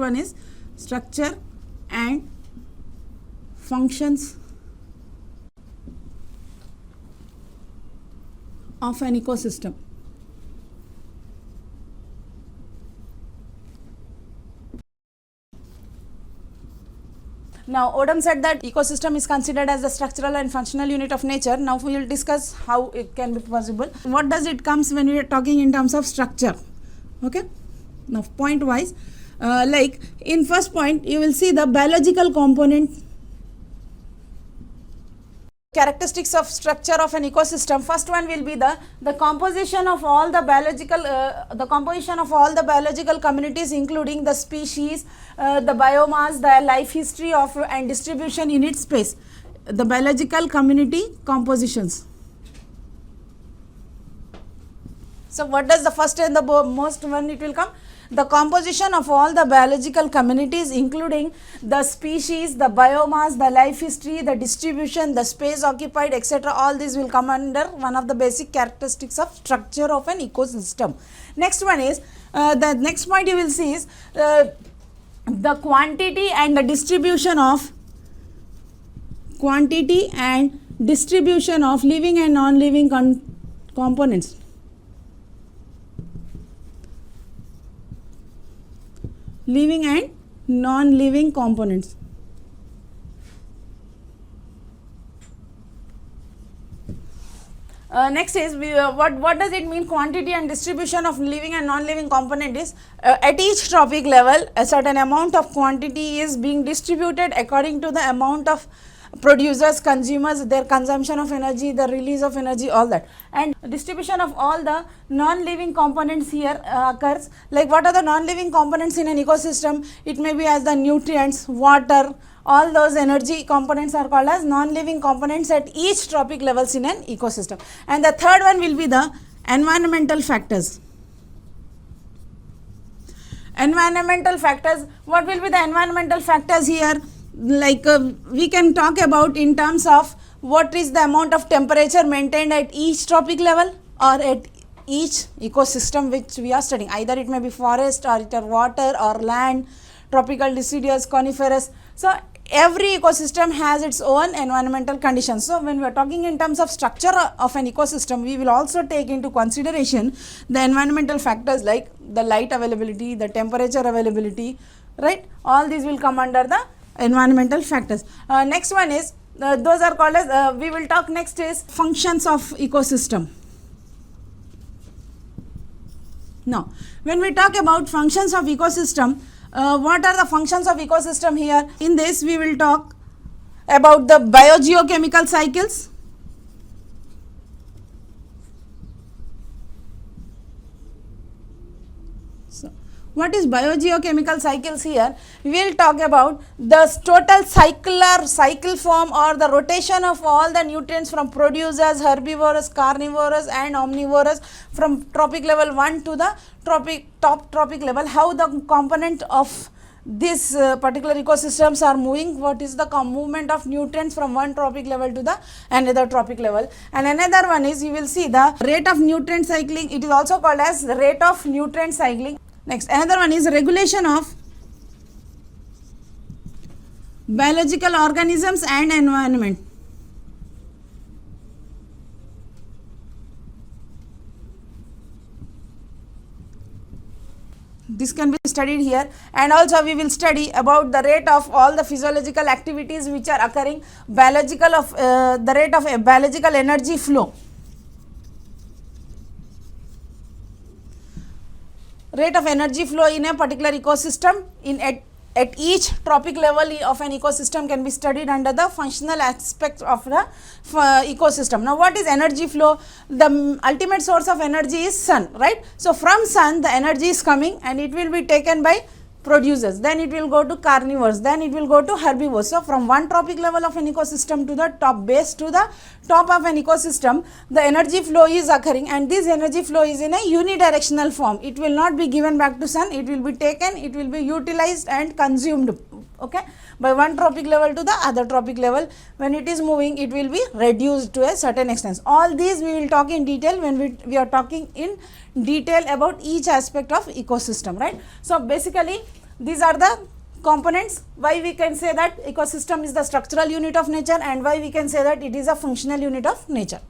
one is structure and functions of an ecosystem. Now, Odom said that ecosystem is considered as the structural and functional unit of nature. Now, we will discuss how it can be possible. What does it comes when we are talking in terms of structure? Okay. Now, point wise, like in first point, you will see the biological component. Characteristics of structure of an ecosystem. First one will be the composition of all the biological communities, including the species, the biomass, the life history of and distribution in its space. The biological community compositions. So what does the first and the most one it will come? The composition of all the biological communities, including the species, the biomass, the life history, the distribution, the space occupied, etc. All these will come under one of the basic characteristics of structure of an ecosystem. Next one is, the next point you will see is the quantity and the distribution of living and non-living components. Living and non-living components. Next is what does it mean quantity and distribution of living and non-living component is at each trophic level a certain amount of quantity is being distributed according to the amount of producers, consumers, their consumption of energy, the release of energy, all that. And distribution of all the non-living components here occurs. Like what are the non-living components in an ecosystem? It may be as the nutrients, water, all those energy components are called as non-living components at each trophic levels in an ecosystem. And the third one will be the environmental factors. Environmental factors, what will be the environmental factors here? Like we can talk about in terms of what is the amount of temperature maintained at each trophic level or at each ecosystem which we are studying. Either it may be forest or it are water or land, tropical deciduous, coniferous. So every ecosystem has its own environmental conditions. So when we are talking in terms of structure of an ecosystem, we will also take into consideration the environmental factors like the light availability, the temperature availability, right? All these will come under the environmental factors. Next one is those are called as we will talk next is functions of ecosystem. Now when we talk about functions of ecosystem, what are the functions of ecosystem here? In this we will talk about the biogeochemical cycles. What is biogeochemical cycles here? We will talk about the total cycle form or the rotation of all the nutrients from producers, herbivores, carnivores and omnivores from trophic level 1 to the top trophic level. How the component of this particular ecosystems are moving, what is the movement of nutrients from one trophic level to the another trophic level. And another one is you will see the rate of nutrient cycling. It is also called as rate of nutrient cycling. Next, another one is regulation of biological organisms and environment. This can be studied here, and also we will study about the rate of all the physiological activities which are occurring, the rate of biological energy flow. Rate of energy flow in a particular ecosystem at each trophic level of an ecosystem can be studied under the functional aspect of the ecosystem. Now what is energy flow? The ultimate source of energy is sun, right? So from sun the energy is coming and it will be taken by producers, then it will go to carnivores, then it will go to herbivores. So from one trophic level of an ecosystem to the top base to the top of an ecosystem, the energy flow is occurring, and this energy flow is in a unidirectional form. It will not be given back to sun, it will be taken, it will be utilized and consumed, okay, by one trophic level to the other trophic level. When it is moving, it will be reduced to a certain extent. All these we will talk in detail when we are talking in detail about each aspect of ecosystem, right? So basically These are the components. Why we can say that ecosystem is the structural unit of nature, and why we can say that it is a functional unit of nature.